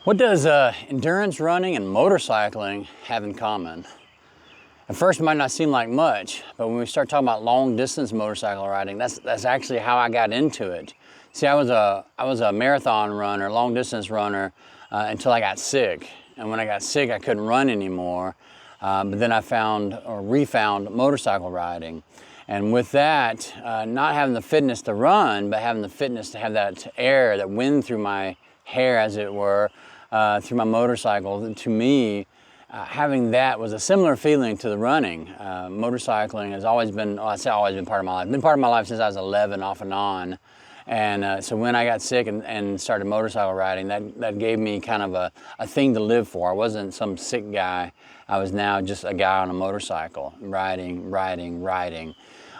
What does endurance running and motorcycling have in common? At first it might not seem like much, but when we start talking about long distance motorcycle riding, that's actually how I got into it. See, I was a marathon runner, long distance runner, until I got sick. And when I got sick, I couldn't run anymore. But then I found or refound motorcycle riding. And with that, not having the fitness to run, but having the fitness to have that air, that wind through my hair, as it were, through my motorcycle, to me, having that was a similar feeling to the running. Motorcycling has always been, well, I say always been part of my life. It's been part of my life since I was 11, off and on. And so when I got sick and started motorcycle riding, that gave me kind of a thing to live for. I wasn't some sick guy. I was now just a guy on a motorcycle, riding.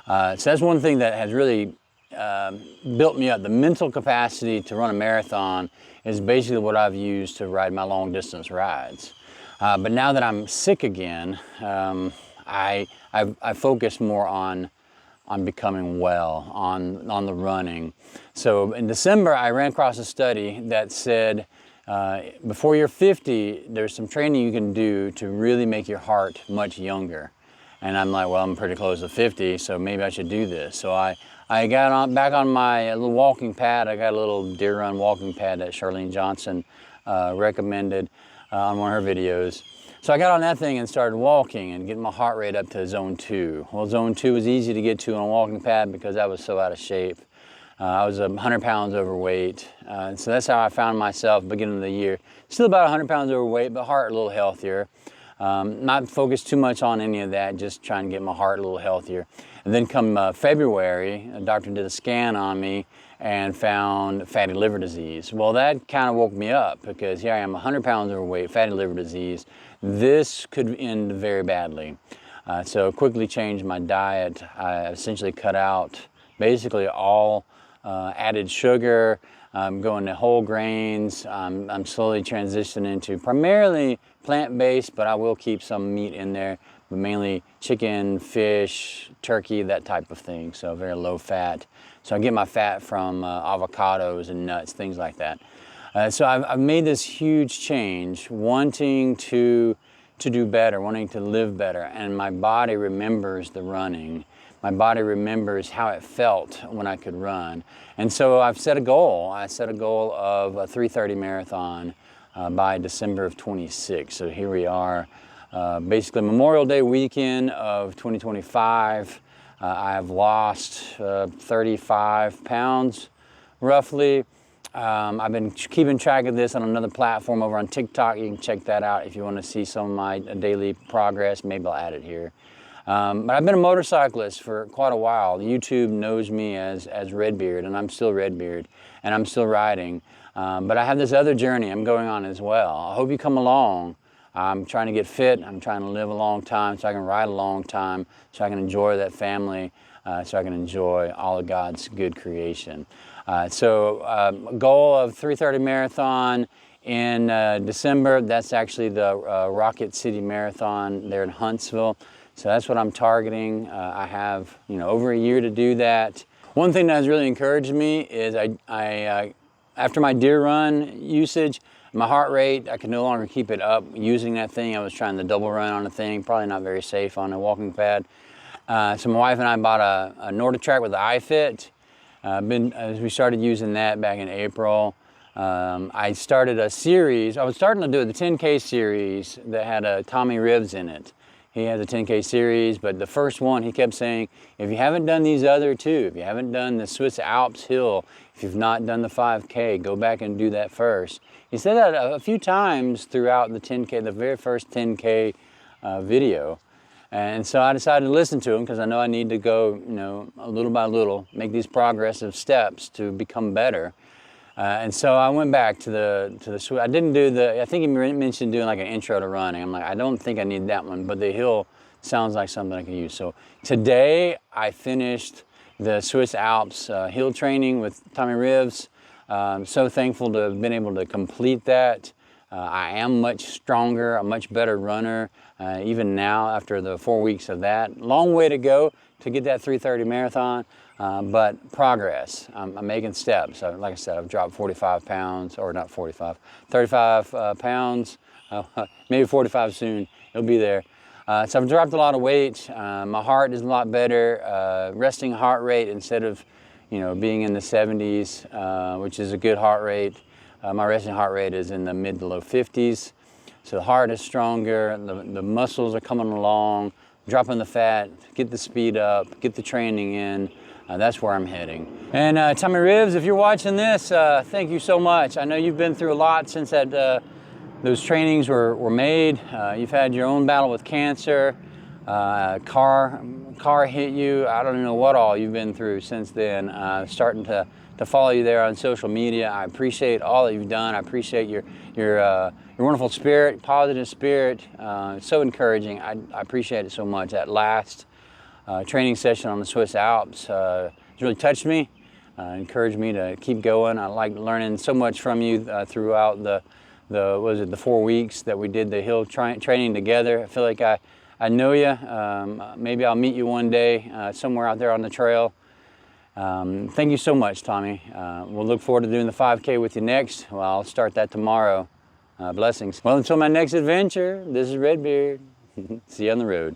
So that's one thing that has really built me up. The mental capacity to run a marathon is basically what I've used to ride my long distance rides. But now that I'm sick again, I focus more on becoming well, on the running. So in December, I ran across a study that said, before you're 50, there's some training you can do to really make your heart much younger. And I'm like, well, I'm pretty close to 50, so maybe I should do this. So I got back on my little walking pad. I got a little deer run walking pad that Charlene Johnson recommended on one of her videos. So I got on that thing and started walking and getting my heart rate up to zone 2. Well, zone 2 was easy to get to on a walking pad because I was so out of shape. I was 100 pounds overweight. So that's how I found myself beginning of the year. Still about 100 pounds overweight, but heart a little healthier. Not focused too much on any of that, just trying to get my heart a little healthier. And then come February, a doctor did a scan on me and found fatty liver disease. Well, that kind of woke me up because here I am 100 pounds overweight, fatty liver disease. This could end very badly. So quickly changed my diet. I essentially cut out basically all added sugar. I'm going to whole grains. I'm slowly transitioning into primarily plant-based, but I will keep some meat in there, but mainly chicken, fish, turkey, that type of thing. So very low fat. So I get my fat from avocados and nuts, things like that. So I've made this huge change, wanting to do better, wanting to live better, and my body remembers the running. My body remembers how it felt when I could run. And so I've set a goal. I set a goal of a 3:30 marathon by December of 26. So here we are, basically Memorial Day weekend of 2025. I have lost 35 pounds, roughly. I've been keeping track of this on another platform over on TikTok. You can check that out if you want to see some of my daily progress. Maybe I'll add it here. But I've been a motorcyclist for quite a while. YouTube knows me as Redbeard, and I'm still Redbeard, and I'm still riding. But I have this other journey I'm going on as well. I hope you come along. I'm trying to get fit. I'm trying to live a long time so I can ride a long time, so I can enjoy that family, so I can enjoy all of God's good creation. So goal of 3:30 marathon in December. That's actually the Rocket City Marathon there in Huntsville. So that's what I'm targeting. I have over a year to do that. One thing that has really encouraged me is I after my deer run usage, my heart rate, I could no longer keep it up using that thing. I was trying to double run on the thing, probably not very safe on a walking pad. So my wife and I bought a NordiTrack with the iFit. We started using that back in April. I started a series. I was starting to do the 10K series that had Tommy Rivs in it. He has a 10K series, but the first one, he kept saying, if you haven't done these other two, if you haven't done the Swiss Alps Hill, if you've not done the 5K, go back and do that first. He said that a few times throughout the 10K, the very first 10K video. And so I decided to listen to him because I know I need to go, little by little, make these progressive steps to become better. And so I went back to the I didn't do I think he mentioned doing like an intro to running. I'm like, I don't think I need that one, but the hill sounds like something I can use. So today I finished the Swiss Alps hill training with Tommy Rivs. I'm so thankful to have been able to complete that. I am much stronger, a much better runner, even now after the 4 weeks of that. Long way to go to get that 3:30 marathon, but progress. I'm making steps. So, like I said, I've dropped 45 pounds, or not 45, 35 pounds, maybe 45 soon. It'll be there. So I've dropped a lot of weight. My heart is a lot better. Resting heart rate, instead of being in the 70s, which is a good heart rate, my resting heart rate is in the mid to low 50s. So the heart is stronger, the muscles are coming along, dropping the fat, get the speed up, get the training in. That's where I'm heading. And Tommy Rivs, if you're watching this, thank you so much. I know you've been through a lot since those trainings were made. You've had your own battle with cancer, car hit you. I don't know what all you've been through since then. Starting to follow you there on social media. I appreciate all that you've done. I appreciate your wonderful spirit, positive spirit. It's so encouraging. I appreciate it so much. That last training session on the Swiss Alps it's really touched me, encouraged me to keep going. I like learning so much from you throughout the 4 weeks that we did the hill training together. I feel like I know you. Maybe I'll meet you one day somewhere out there on the trail. Thank you so much, Tommy. We'll look forward to doing the 5K with you next. Well, I'll start that tomorrow. Blessings. Well, until my next adventure, this is Redbeard. See you on the road.